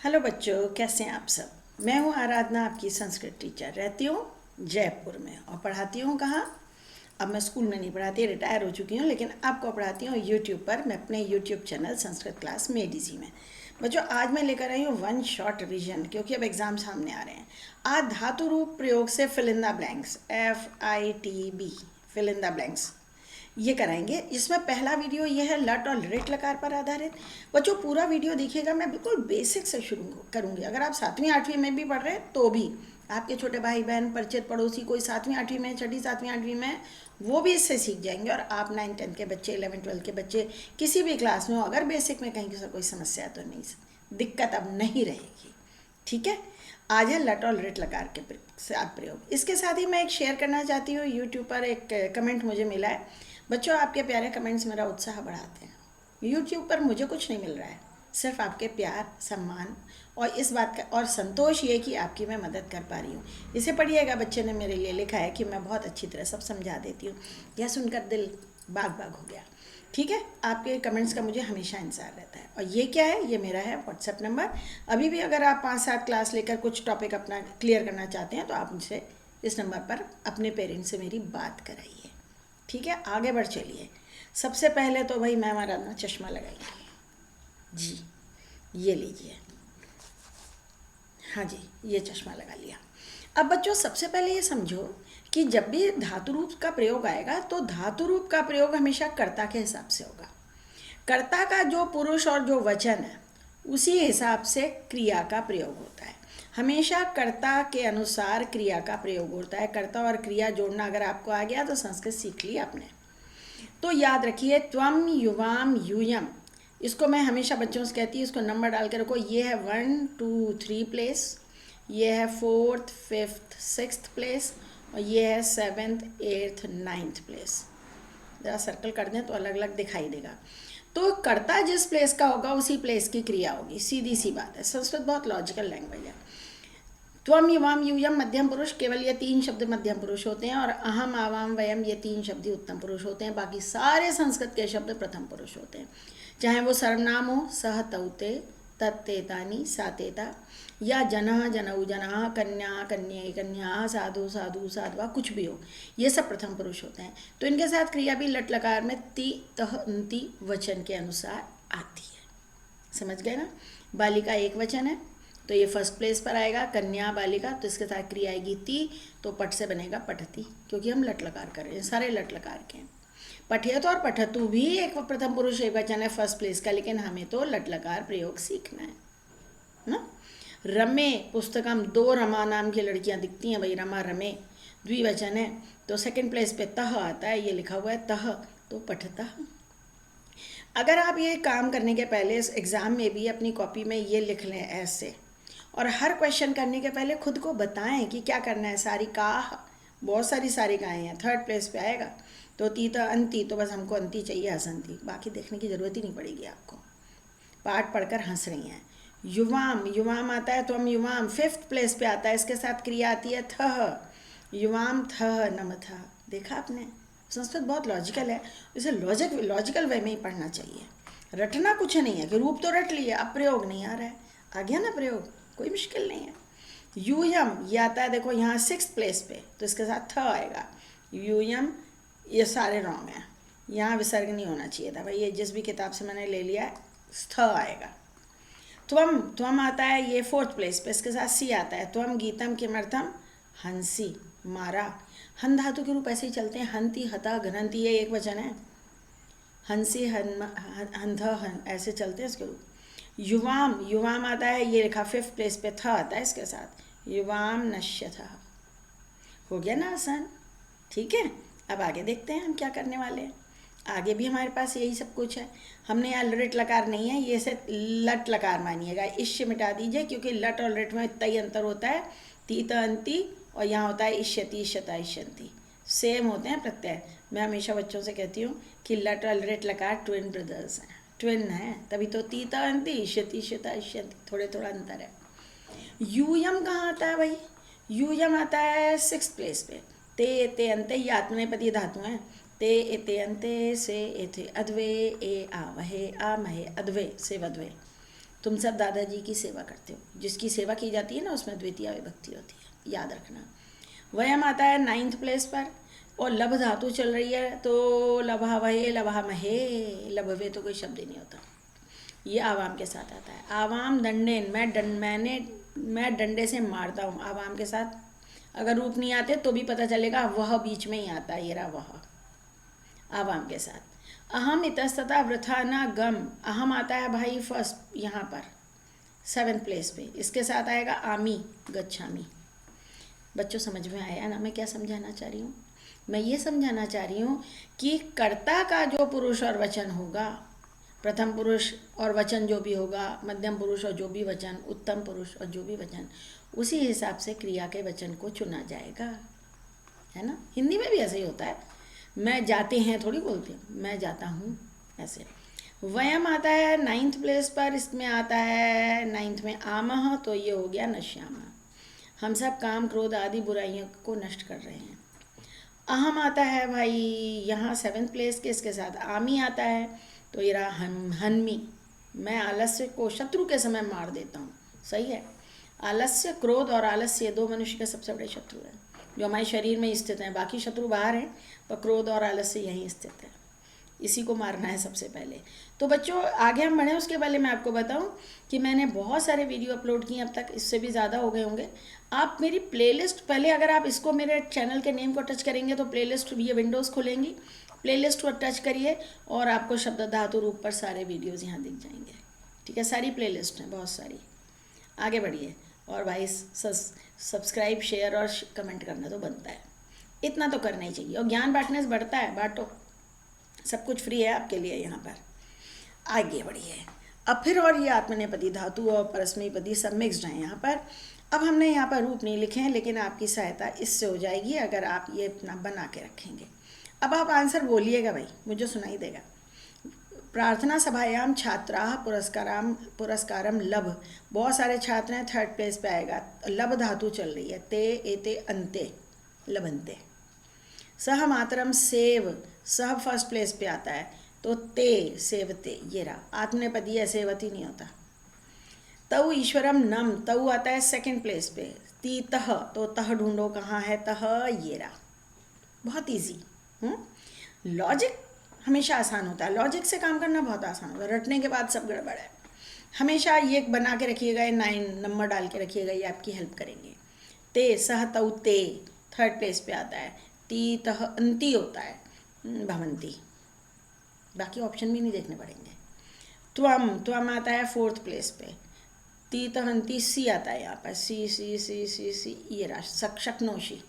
Hello बच्चों, कैसे हैं आप सब। मैं हूं आराधना, आपकी संस्कृत टीचर। रहती हूं जयपुर में और पढ़ाती हूं कहाँ। अब मैं स्कूल में नहीं पढ़ाती, रिटायर हो चुकी हूं, लेकिन आपको पढ़ाती हूँ यूट्यूब पर। मैं अपने यूट्यूब चैनल संस्कृत क्लास में ADC में। बच्चों, आज मैं लेकर आई हूँ वन शॉट रिवीजन, क्योंकि अब एग्ज़ाम सामने आ रहे हैं। आज धातु रूप प्रयोग से fill in the blanks, FITB, fill in the blanks, ये कराएंगे। इसमें पहला वीडियो ये है लट और लिट लकार पर आधारित। बच्चों, पूरा वीडियो देखिएगा। मैं बिल्कुल बेसिक से शुरू करूँगी। अगर आप 7वीं 8वीं में भी पढ़ रहे हैं तो भी, आपके छोटे भाई बहन, परिचित, पड़ोसी कोई 7वीं 8वीं में, 6ठी 7वीं 8वीं में, वो भी इससे सीख जाएंगे। और आप 9 10 के बच्चे, 11 12 के बच्चे, किसी भी क्लास में हो, अगर बेसिक में कहीं से कोई समस्या तो नहीं, दिक्कत अब नहीं रहेगी। ठीक है। आज है लट और लिट लकार के साथ प्रयोग। इसके साथ ही मैं एक शेयर करना चाहती हूँ। यूट्यूब पर एक कमेंट मुझे मिला है। बच्चों, आपके प्यारे कमेंट्स मेरा उत्साह बढ़ाते हैं। यूट्यूब पर मुझे कुछ नहीं मिल रहा है, सिर्फ आपके प्यार, सम्मान और इस बात का और संतोष ये कि आपकी मैं मदद कर पा रही हूँ। इसे पढ़िएगा। बच्चे ने मेरे लिए लिखा है कि मैं बहुत अच्छी तरह सब समझा देती हूँ। यह सुनकर दिल बाग बाग हो गया। ठीक है। आपके कमेंट्स का मुझे हमेशा इंतजार रहता है। और ये क्या है? ये मेरा है व्हाट्सएप नंबर। अभी भी अगर आप 5-7 क्लास लेकर कुछ टॉपिक अपना क्लियर करना चाहते हैं तो आप मुझसे इस नंबर पर अपने पेरेंट्स से मेरी बात कराइए। ठीक है। आगे बढ़ चलिए। सबसे पहले तो भाई मैं हमारा ना चश्मा लगाएंगे जी। ये लीजिए। हाँ जी, ये चश्मा लगा लिया। अब बच्चों, सबसे पहले ये समझो कि जब भी धातु रूप का प्रयोग आएगा तो धातु रूप का प्रयोग हमेशा कर्ता के हिसाब से होगा। कर्ता का जो पुरुष और जो वचन है उसी हिसाब से क्रिया का प्रयोग होता है। हमेशा कर्ता के अनुसार क्रिया का प्रयोग होता है। कर्ता और क्रिया जोड़ना अगर आपको आ गया तो संस्कृत सीख ली आपने। तो याद रखिए, त्वम, युवाम, यूयम, इसको मैं हमेशा बच्चों से कहती हूँ, इसको नंबर डाल के रखो। ये है 1 2 3 प्लेस, ये है 4th 5th 6th प्लेस, और ये है 7th 8th 9th प्लेस। ज़रा सर्कल कर दें तो अलग अलग दिखाई देगा। तो कर्ता जिस प्लेस का होगा उसी प्लेस की क्रिया होगी। सीधी सी बात है। संस्कृत बहुत लॉजिकल लैंग्वेज है। त्वम, युवाम, यूयम मध्यम पुरुष, केवल ये 3 शब्द मध्यम पुरुष होते हैं। और अहम, आवाम, वयम, ये 3 शब्द ही उत्तम पुरुष होते हैं। बाकी सारे संस्कृत के शब्द प्रथम पुरुष होते हैं। चाहे वो सर्वनाम हो, सह, तौते, तत्तेतानी, सातेता, या जनः, जनऊ, जनः, कन्या, कन्ये, कन्या, साधु, साधु, साधवा, कुछ भी हो, ये सब प्रथम पुरुष होते हैं। तो इनके साथ क्रिया भी लट लकार में ति, तह, अंति वचन के अनुसार आती है। समझ गए ना। बालिका एक वचन है तो ये फर्स्ट प्लेस पर आएगा। कन्या, बालिका, तो इसके साथ क्रिया आएगी ती, तो पट से बनेगा पठती, क्योंकि हम लट लकार कर रहे हैं। सारे लट लकार के हैं। पठेत और पठतु भी एक प्रथम पुरुष एक वचन है फर्स्ट प्लेस का, लेकिन हमें तो लट लकार प्रयोग सीखना है ना। रमे पुस्तकम, 2 रमा नाम की लड़कियां दिखती हैं भाई। रमा, रमे, द्विवचन है तो सेकंड प्लेस पे तह आता है। ये लिखा हुआ है तह, तो पठता। अगर आप ये काम करने के पहले इस एग्ज़ाम में भी अपनी कॉपी में ये लिख लें ऐसे, और हर क्वेश्चन करने के पहले खुद को बताएं कि क्या करना है। सारी का, बहुत सारी सारिकाएँ हैं, 3rd प्लेस पे आएगा। तो तीता अंति, तो बस हमको अंति चाहिए, हसंती, बाकी देखने की ज़रूरत ही नहीं पड़ेगी आपको। पाठ पढ़कर हंस रही हैं। युवाम, युवाम आता है तो हम युवाम 5th प्लेस पे आता है। इसके साथ क्रिया आती है थह, युवाम थह नमथा। देखा आपने, संस्कृत बहुत लॉजिकल है। इसे लॉजिकल वे में ही पढ़ना चाहिए। रटना कुछ नहीं है कि रूप तो रट लिए, अब प्रयोग नहीं आ रहा है। आ गया ना प्रयोग, कोई मुश्किल नहीं है। यूयम, ये आता है देखो यहाँ 6th प्लेस पे, तो इसके साथ थ आएगा। यूयम, ये सारे रॉन्ग हैं। यहाँ विसर्ग नहीं होना चाहिए था भाई। ये जिस भी किताब से मैंने ले लिया है, स्थ आएगा। त्वम, त्वम आता है ये 4th प्लेस पे, इसके साथ सी आता है। त्वम गीतम किमर्थम, हंसी, मारा। हन धातु के रूप ऐसे ही चलते हैं। हंति, हता, घनंती, ये एक वचन है। हंसी, हंध, हन, ऐसे चलते हैं इसके रूप। युवाम, युवाम आता है, ये लिखा 5th प्लेस पे, था आता है इसके साथ। युवाम नश्यथा। हो गया ना आसान। ठीक है। अब आगे देखते हैं हम क्या करने वाले हैं। आगे भी हमारे पास यही सब कुछ है। हमने यहाँ लिट लकार नहीं है, ये से लट लकार मानिएगा। इश्य मिटा दीजिए, क्योंकि लट और लिट में इतना ही अंतर होता है। तीत अंति, और यहाँ होता है इष्यति, इष्यता, इष्यंती, सेम होते हैं प्रत्यय। मैं हमेशा बच्चों से कहती हूँ कि लट और लिट लकार ट्विन ब्रदर्स हैं, ट्विन है। तभी तो तीता अंति, इष्यति, इष्यता, इष्यंती, थोड़े थोड़ा अंतर है। यूयम कहाँ आता है भाई? यूयम आता है 6th प्लेस पे। ते अंते, ये आत्मनेपदी धातु हैं। ते एते अंते, से एथे अद्वे, ए आवहे, आमहे, अद्वे से वद्वे। तुम सब दादाजी की सेवा करते हो। जिसकी सेवा की जाती है ना उसमें द्वितीय विभक्ति होती है, याद रखना। वयम आता है 9th प्लेस पर और लभ धातु चल रही है तो लभा वहे लभा महे, लभवे तो कोई शब्द ही नहीं होता, ये आवाम के साथ आता है। आवाम दंडेन, मैं डंडे से मारता हूँ। आवाम के साथ अगर रूप नहीं आते तो भी पता चलेगा, वह बीच में ही आता है, ये रहा वह आवाम के साथ। अहम इतस्तता वृथा न गम, अहम आता है भाई फर्स्ट यहाँ पर 7th प्लेस पे, इसके साथ आएगा आमी गच्छामी। बच्चों समझ में आया ना मैं क्या समझाना चाह रही हूँ? मैं ये समझाना चाह रही हूँ कि कर्ता का जो पुरुष और वचन होगा, प्रथम पुरुष और वचन जो भी होगा, मध्यम पुरुष और जो भी वचन, उत्तम पुरुष और जो भी वचन, उसी हिसाब से क्रिया के वचन को चुना जाएगा, है ना। हिंदी में भी ऐसे ही होता है, मैं जाते हैं थोड़ी बोलती हूँ, मैं जाता हूँ ऐसे। वयम आता है 9th प्लेस पर, इसमें आता है 9th में आमह, तो ये हो गया नश्यामा। हम सब काम क्रोध आदि बुराइयों को नष्ट कर रहे हैं। अहम आता है भाई यहाँ 7th प्लेस के, इसके साथ आमी आता है तो ये रहा हन्मी, मैं आलस्य को शत्रु के समय मार देता हूँ। सही है। आलस्य, क्रोध और आलस्य दो मनुष्य के सबसे बड़े शत्रु हैं जो हमारे शरीर में स्थित हैं। बाकी शत्रु बाहर हैं पर क्रोध और आलस्य यहीं स्थित है, इसी को मारना है सबसे पहले। तो बच्चों आगे हम बढ़ें उसके पहले मैं आपको बताऊं कि मैंने बहुत सारे वीडियो अपलोड किए अब तक, इससे भी ज़्यादा हो गए होंगे। आप मेरी प्लेलिस्ट पहले, अगर आप इसको मेरे चैनल के नेम को टच करेंगे तो प्लेलिस्ट ये विंडोज़ खुलेंगी, प्लेलिस्ट को टच करिए और आपको शब्द धातु रूप पर सारे वीडियोज़ यहाँ दिख जाएंगे। ठीक है, सारी प्लेलिस्ट हैं, बहुत सारी। आगे बढ़िए और भाई सब्सक्राइब, शेयर और कमेंट करना तो बनता है, इतना तो करना ही चाहिए। और ज्ञान बांटने से बढ़ता है, बांटो, सब कुछ फ्री है आपके लिए यहाँ पर। आगे बढ़िए अब फिर, और ये आत्मनेपदी धातु और परस्मैपदी सब मिक्सड हैं यहाँ पर। अब हमने यहाँ पर रूप नहीं लिखे हैं, लेकिन आपकी सहायता इससे हो जाएगी अगर आप ये अपना बना के रखेंगे। अब आप आंसर बोलिएगा भाई, मुझे सुनाई देगा। प्रार्थना सभायाम छात्राः पुरस्कारम लभ, बहुत सारे छात्र हैं, 3rd प्लेस पे आएगा। लभ धातु चल रही है, ते एते अंते लभंते। सह मातरम सेव, सह 1st प्लेस पे आता है तो ते सेवते, ये रहा। आत्मनेपदी है, सेवती नहीं होता। तऊ ईश्वरम नम, तऊ आता है 2nd प्लेस पे। ती तह, तो तह ढूंढो कहाँ है तह, ये रहा। बहुत ईजी। लॉजिक हमेशा आसान होता है, लॉजिक से काम करना बहुत आसान होता है, रटने के बाद सब गड़बड़ है। हमेशा ये बना के रखिएगा, 9 नंबर डाल के रखिएगा, ये आपकी हेल्प करेंगे। ते सह तऊ ते 3rd प्लेस पे आता है। ती तह अंती होता है भवंती, बाकी ऑप्शन भी नहीं देखने पड़ेंगे। त्वम आता है 4th प्लेस पे। ती तहंती सी आता है यहाँ पर, सी सी सी सी सी, ये रहा। शक्नोशी,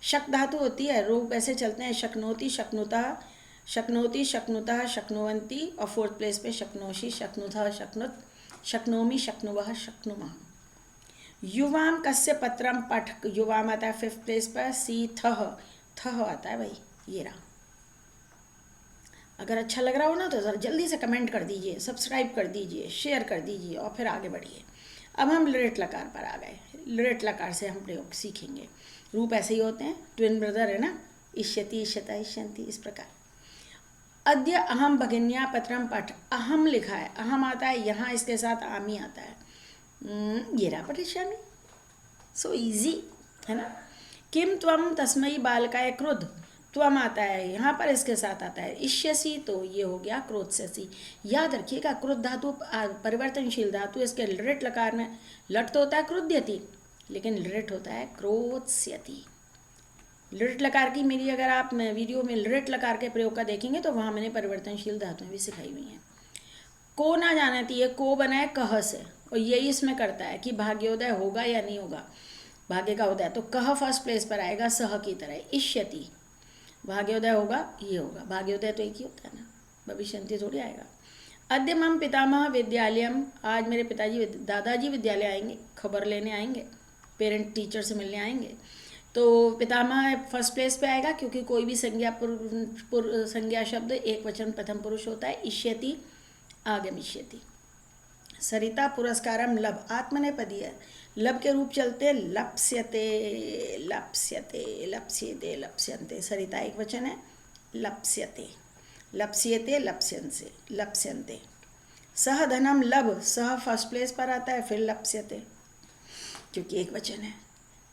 शक धातु होती है, रूप ऐसे चलते हैं, शक्नोती शक्नुता, शक्नोती शक्नुता शक्नुवंती, और 4th प्लेस पे शक्नोशी शक्नुतः शक्नुत, शक्नोमी शक्नुवः शक्नुमः। युवाम कस्य पत्रम पठ, युवाम आता है 5th प्लेस पर। सी थह, थह आता है भाई, ये रहा। अगर अच्छा लग रहा हो ना तो ज़रा जल्दी से कमेंट कर दीजिए, सब्सक्राइब कर दीजिए, शेयर कर दीजिए और फिर आगे बढ़िए। अब हम लिरेट लकार पर आ गए। लिरेट लकार से हम प्रयोग सीखेंगे। रूप ऐसे ही होते हैं, ट्विन ब्रदर है ना, इष्यति इष्यता इष्यंति, इस प्रकार। अद्य अहम भगिन्या पत्रम पठ, अहम लिखा है, अहम आता है यहाँ, इसके साथ आमी आता है, ये रहा पठिष्यामि। सो इजी है ना। किम त्वम तस्मै बालकाय क्रुद्ध, त्वम आता है यहाँ पर, इसके साथ आता है इष्यसि, तो ये हो गया क्रोधस्यसि। याद रखिएगा क्रुद्ध धातु परिवर्तनशील धातु, इसके लिरेट लकार में लट तो होता है क्रुध्यति, लेकिन लिरेट होता है क्रोधस्यति। लिरेट लकार की मेरी अगर आप वीडियो में लिरेट लकार के प्रयोग का देखेंगे तो वहाँ मैंने परिवर्तनशील धातुएं भी सिखाई हुई हैं। को ना जाना थी, ये को बना है कह से, और यही इसमें करता है कि भाग्योदय होगा या नहीं होगा। भाग्य का उदय तो कह 1st प्लेस पर आएगा, सह की तरह। इष्यति भाग्योदय होगा, ये होगा। भाग्योदय तो एक ही होता है ना, भविष्यंति थोड़ी आएगा। अद्य मम पितामह विद्यालयम, आज मेरे पिताजी दादाजी विद्यालय आएंगे, खबर लेने आएंगे, पेरेंट टीचर से मिलने आएंगे। तो पितामह 1st प्लेस पे आएगा क्योंकि कोई भी संज्ञा शब्द एक वचन प्रथम पुरुष होता है। इष्यति आगमिष्यति। सरिता पुरस्कारम लभ, आत्मनेपदी है, लब के रूप चलते हैं, लप्स्यते लप्स्यते लप्स्यते लप्स्यन्ते। सरिता एक वचन है, लप्स्यते लप्स्यते लप्स्यन्ते लप्स्यन्ते। सह धनम लब, सह फर्स्ट प्लेस पर आता है, फिर लप्स्यते क्योंकि एक वचन है।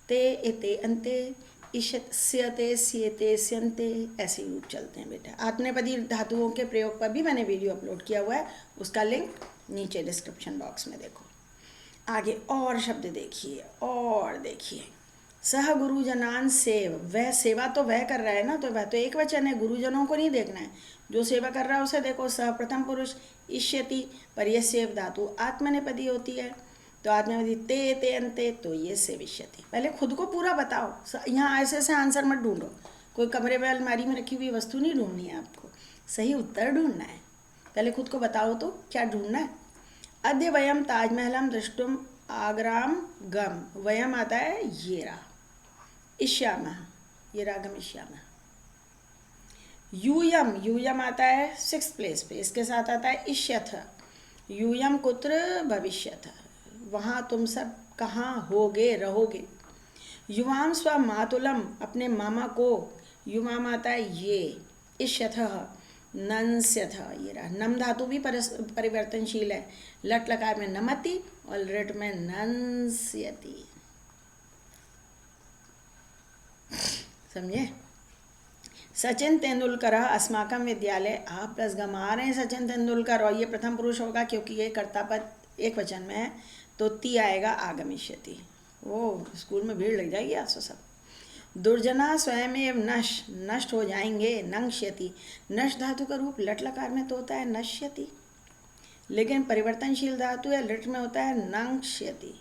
ते एते अंते इशत स्यते स्येते स्यन्ते, ऐसे ही रूप चलते हैं बेटा। आत्मनेपदी धातुओं के प्रयोग पर भी मैंने वीडियो अपलोड किया हुआ है, उसका लिंक नीचे डिस्क्रिप्शन बॉक्स में देखो। आगे और शब्द देखिए, और देखिए, सह गुरुजनान सेव, वह सेवा तो वह कर रहा है ना, तो वह तो एक वचन है, गुरुजनों को नहीं देखना है, जो सेवा कर रहा है उसे देखो। सह प्रथम पुरुष, इष्यति पर यह सेव धातु आत्मनेपदी होती है, तो आत्मनेपदी ते ते अंते, तो ये सेविष्यति। पहले खुद को पूरा बताओ, यहाँ ऐसे ऐसे आंसर मत ढूंढो, कोई कमरे में अलमारी में रखी हुई वस्तु नहीं ढूंढनी है आपको, सही उत्तर ढूंढना है। पहले खुद को बताओ तो क्या ढूंढना है। अद्य वयम ताजमहलम दृष्टुम आगराम गम, वयम आता है ये रहा, इष्यामः, ये रहा गमिष्यामः। यूयम, यूयम आता है 6th प्लेस पे, इसके साथ आता है इष्यथ, यूयम कुत्र भविष्यथ, वहाँ तुम सब कहाँ होगे, रहोगे। युवाम स्व मातुलम, अपने मामा को, युवाम आता है ये, इष्यथः नंस्यथः, ये रहा। नम धातु भी परिवर्तनशील है, लट लकार में नमति और लट में नंस्यति, समझे। सचिन तेंदुलकर अस्माकं विद्यालय, आप प्लस गमा रहे हैं सचिन तेंदुलकर, और ये प्रथम पुरुष होगा क्योंकि ये कर्ता पद एक वचन में है, तो ती आएगा आगमिष्यति। वो स्कूल में भीड़ लग जाएगी आज तो सब। दुर्जना स्वयमेव नष्ट, नष्ट हो जाएंगे, नंक्ष्यति, नष्ट धातु का रूप लट लकार में तो होता है नश्यति, लेकिन परिवर्तनशील धातु है, लट में होता है नंक्ष्यति।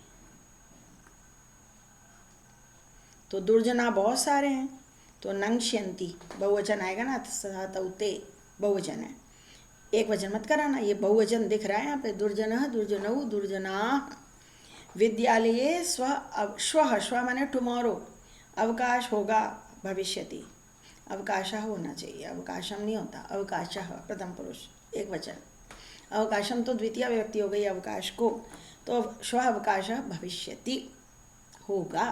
तो दुर्जना बहुत सारे हैं, तो नंक्ष्यन्ति बहुवचन आएगा ना, ते बहुवचन है, एक वचन मत कराना, ये बहुवचन दिख रहा है यहाँ पे, दुर्जनः दुर्जनौ दुर्जना। विद्यालये श्वः, श्व माने टुमारो, अवकाश होगा, भविष्यति, अवकाशः होना चाहिए, अवकाशम नहीं होता, अवकाशः प्रथम पुरुष एक वचन, अवकाशम तो द्वितीय व्यक्ति हो गई अवकाश को, तो श्व अवकाशः भविष्यति होगा।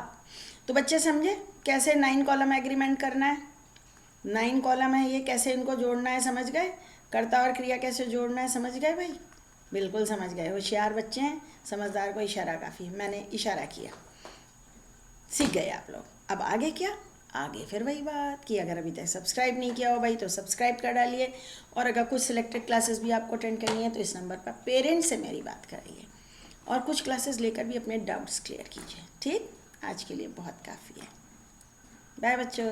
तो बच्चे समझे कैसे 9 कॉलम एग्रीमेंट करना है, 9 कॉलम है ये, कैसे इनको जोड़ना है, समझ गए। कर्ता और क्रिया कैसे जोड़ना है, समझ गए भाई, बिल्कुल समझ गए, होशियार बच्चे हैं, समझदार को इशारा काफ़ी, मैंने इशारा किया, सीख गए आप लोग। अब आगे क्या, आगे फिर वही बात कि अगर अभी तक सब्सक्राइब नहीं किया हो भाई तो सब्सक्राइब कर डालिए, और अगर कुछ सिलेक्टेड क्लासेस भी आपको अटेंड करनी है तो इस नंबर पर पेरेंट्स से मेरी बात कराइए, और कुछ क्लासेस लेकर भी अपने डाउट्स क्लियर कीजिए। ठीक, आज के लिए बहुत काफ़ी है, बाय बच्चों।